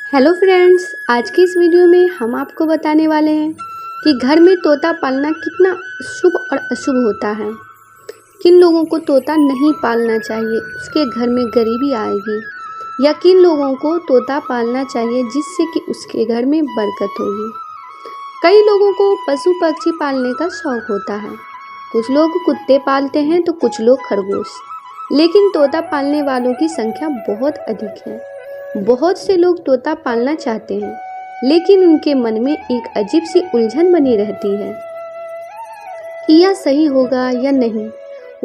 Hello friends, आज की इस वीडियो में हम आपको बताने वाले हैं कि घर में तोता पालना कितना शुभ और अशुभ होता है। किन लोगों को तोता नहीं पालना चाहिए, उसके घर में गरीबी आएगी, या किन लोगों को तोता पालना चाहिए जिससे कि उसके घर में बरकत होगी। कई लोगों को पशु पक्षी पालने का शौक होता है। कुछ लोग कुत्ते पालते हैं तो कुछ लोग खरगोश, लेकिन तोता पालने वालों की संख्या बहुत अधिक है। बहुत से लोग तोता पालना चाहते हैं, लेकिन उनके मन में एक अजीब सी उलझन बनी रहती है कि यह सही होगा या नहीं।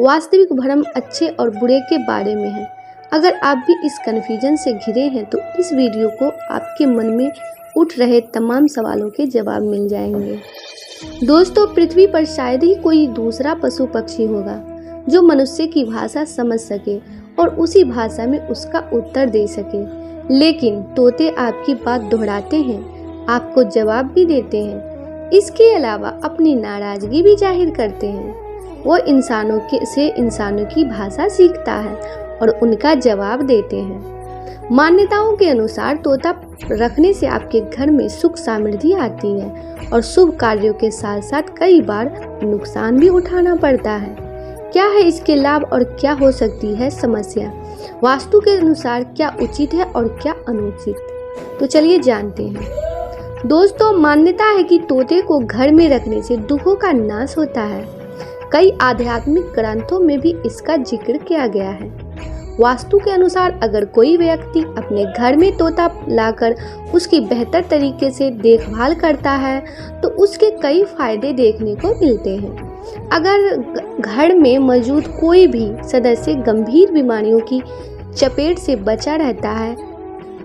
वास्तविक भ्रम अच्छे और बुरे के बारे में है। अगर आप भी इस कन्फ्यूजन से घिरे हैं तो इस वीडियो को आपके मन में उठ रहे तमाम सवालों के जवाब मिल जाएंगे। दोस्तों, पृथ्वी पर शायद ही कोई दूसरा पशु पक्षी होगा जो मनुष्य की भाषा समझ सके और उसी भाषा में उसका उत्तर दे सके। लेकिन तोते आपकी बात दोहराते हैं, आपको जवाब भी देते हैं, इसके अलावा अपनी नाराजगी भी जाहिर करते हैं। वो इंसानों की भाषा सीखता है और उनका जवाब देते हैं। मान्यताओं के अनुसार तोता रखने से आपके घर में सुख समृद्धि आती है और शुभ कार्यों के साथ साथ कई बार नुकसान भी उठाना पड़ता है। क्या है इसके लाभ और क्या हो सकती है समस्या? वास्तु के अनुसार क्या उचित है और क्या अनुचित, तो चलिए जानते हैं। दोस्तों, मान्यता है कि तोते को घर में रखने से दुखों का नाश होता है। कई आध्यात्मिक ग्रंथों में भी इसका जिक्र किया गया है। वास्तु के अनुसार अगर कोई व्यक्ति अपने घर में तोता लाकर उसकी बेहतर तरीके से देखभाल करता है तो उसके कई फायदे देखने को मिलते हैं। अगर घर में मौजूद कोई भी सदस्य गंभीर बीमारियों की चपेट से बचा रहता है,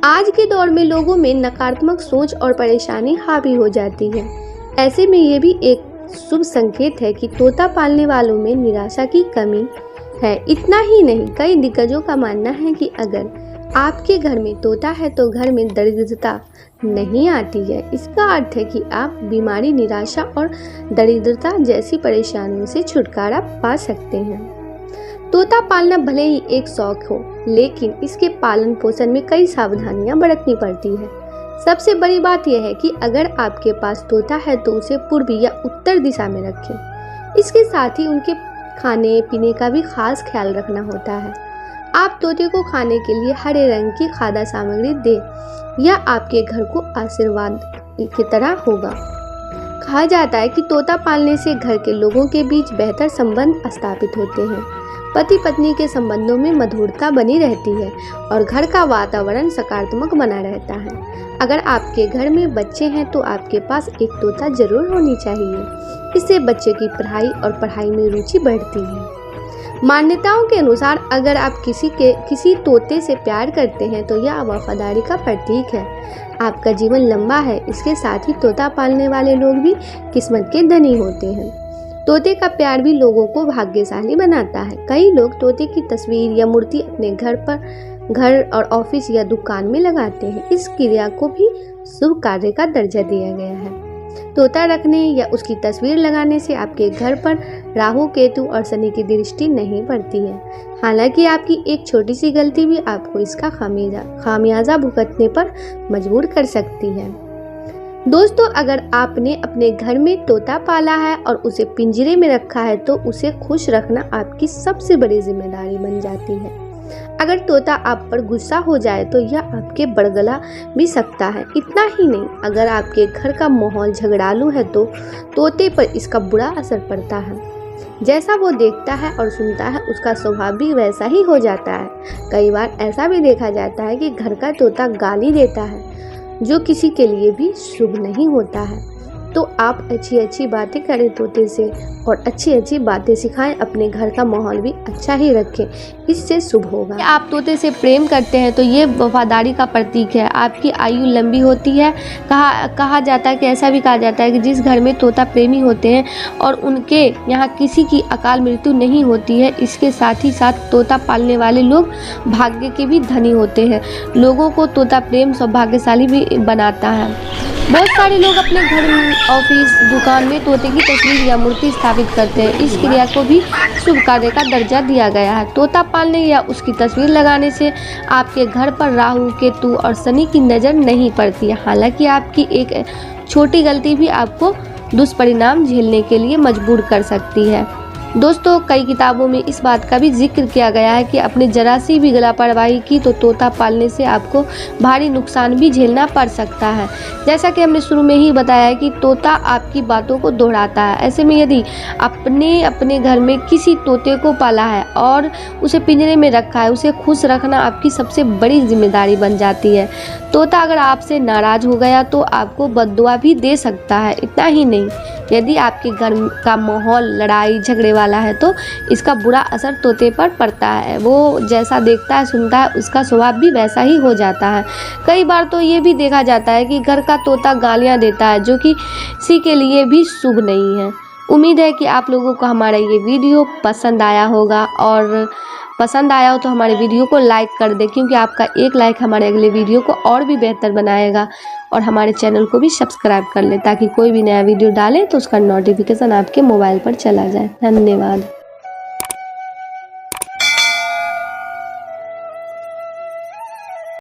आज के दौर में लोगों में नकारात्मक सोच और परेशानी हावी हो जाती है। ऐसे में ये भी एक शुभ संकेत है कि तोता पालने वालों में निराशा की कमी है। इतना ही नहीं, कई दिग्गजों का मानना है कि अगर आपके घर में तोता है तो घर में दरिद्रता नहीं आती है। इसका अर्थ है कि आप बीमारी, निराशा और दरिद्रता जैसी परेशानियों से छुटकारा पा सकते हैं। तोता पालना भले ही एक शौक हो, लेकिन इसके पालन पोषण में कई सावधानियां बरतनी पड़ती है। सबसे बड़ी बात यह है कि अगर आपके पास तोता है तो उसे पूर्व या उत्तर दिशा में रखें। इसके साथ ही उनके खाने पीने का भी खास ख्याल रखना होता है। आप तोते को खाने के लिए हरे रंग की खाद्य सामग्री दें, यह आपके घर को आशीर्वाद की तरह होगा। कहा जाता है कि तोता पालने से घर के लोगों के बीच बेहतर संबंध स्थापित होते हैं। पति पत्नी के संबंधों में मधुरता बनी रहती है और घर का वातावरण सकारात्मक बना रहता है। अगर आपके घर में बच्चे हैं तो आपके पास एक तोता जरूर होनी चाहिए। इससे बच्चे की पढ़ाई में रुचि बढ़ती है। मान्यताओं के अनुसार अगर आप किसी तोते से प्यार करते हैं तो यह वफादारी का प्रतीक है। आपका जीवन लंबा है। इसके साथ ही तोता पालने वाले लोग भी किस्मत के धनी होते हैं। तोते का प्यार भी लोगों को भाग्यशाली बनाता है। कई लोग तोते की तस्वीर या मूर्ति अपने घर और ऑफिस या दुकान में लगाते हैं। इस क्रिया को भी शुभ कार्य का दर्जा दिया गया है। तोता रखने या उसकी तस्वीर लगाने से आपके घर पर राहु, केतु और शनि की दृष्टि नहीं पड़ती है। हालांकि आपकी एक छोटी सी गलती भी आपको इसका खामियाजा भुगतने पर मजबूर कर सकती है। दोस्तों, अगर आपने अपने घर में तोता पाला है और उसे पिंजरे में रखा है तो उसे खुश रखना आपकी सबसे बड़ी जिम्मेदारी बन जाती है। अगर तोता आप पर गुस्सा हो जाए तो यह आपके बड़गला भी सकता है। इतना ही नहीं, अगर आपके घर का माहौल झगड़ालू है तो तोते पर इसका बुरा असर पड़ता है। जैसा वो देखता है और सुनता है उसका स्वभाव भी वैसा ही हो जाता है। कई बार ऐसा भी देखा जाता है कि घर का तोता गाली देता है, जो किसी के लिए भी शुभ नहीं होता है। तो आप अच्छी बातें करें तोते से और अच्छी बातें सिखाएं। अपने घर का माहौल भी अच्छा ही रखें, इससे शुभ होगा। आप तोते से प्रेम करते हैं तो ये वफादारी का प्रतीक है। आपकी आयु लंबी होती है। कहा जाता है कि ऐसा भी कहा जाता है कि जिस घर में तोता प्रेमी होते हैं और उनके यहाँ किसी की अकाल मृत्यु नहीं होती है। इसके साथ ही साथ तोता पालने वाले लोग भाग्य के भी धनी होते हैं। लोगों को तोता प्रेम सौभाग्यशाली भी बनाता है। बहुत सारे लोग अपने घर, ऑफिस, दुकान में तोते की तस्वीर या मूर्ति स्थापित साबित करते हैं। इस क्रिया को भी शुभ कार्य का दर्जा दिया गया है। तोता पालने या उसकी तस्वीर लगाने से आपके घर पर राहु, केतु और शनि की नज़र नहीं पड़ती है। हालांकि आपकी एक छोटी गलती भी आपको दुष्परिणाम झेलने के लिए मजबूर कर सकती है। दोस्तों, कई किताबों में इस बात का भी जिक्र किया गया है कि अपनी जरा सी भी लापरवाही की तो तोता पालने से आपको भारी नुकसान भी झेलना पड़ सकता है। जैसा कि हमने शुरू में ही बताया है कि तोता आपकी बातों को दोहराता है। ऐसे में यदि आपने अपने घर में किसी तोते को पाला है और उसे पिंजरे में रखा है, उसे खुश रखना आपकी सबसे बड़ी जिम्मेदारी बन जाती है। तोता अगर आपसे नाराज हो गया तो आपको बद्दुआ भी दे सकता है। इतना ही नहीं, यदि आपके घर का माहौल लड़ाई झगड़े वाला है तो इसका बुरा असर तोते पर पड़ता है। वो जैसा देखता है सुनता है, उसका स्वभाव भी वैसा ही हो जाता है। कई बार तो ये भी देखा जाता है कि घर का तोता गालियाँ देता है, जो कि किसी के लिए भी शुभ नहीं है। उम्मीद है कि आप लोगों को हमारा ये वीडियो पसंद आया होगा, और पसंद आया हो तो हमारे वीडियो को लाइक कर दें, क्योंकि आपका एक लाइक हमारे अगले वीडियो को और भी बेहतर बनाएगा। और हमारे चैनल को भी सब्सक्राइब कर लें ताकि कोई भी नया वीडियो डालें तो उसका नोटिफिकेशन आपके मोबाइल पर चला जाए। धन्यवाद।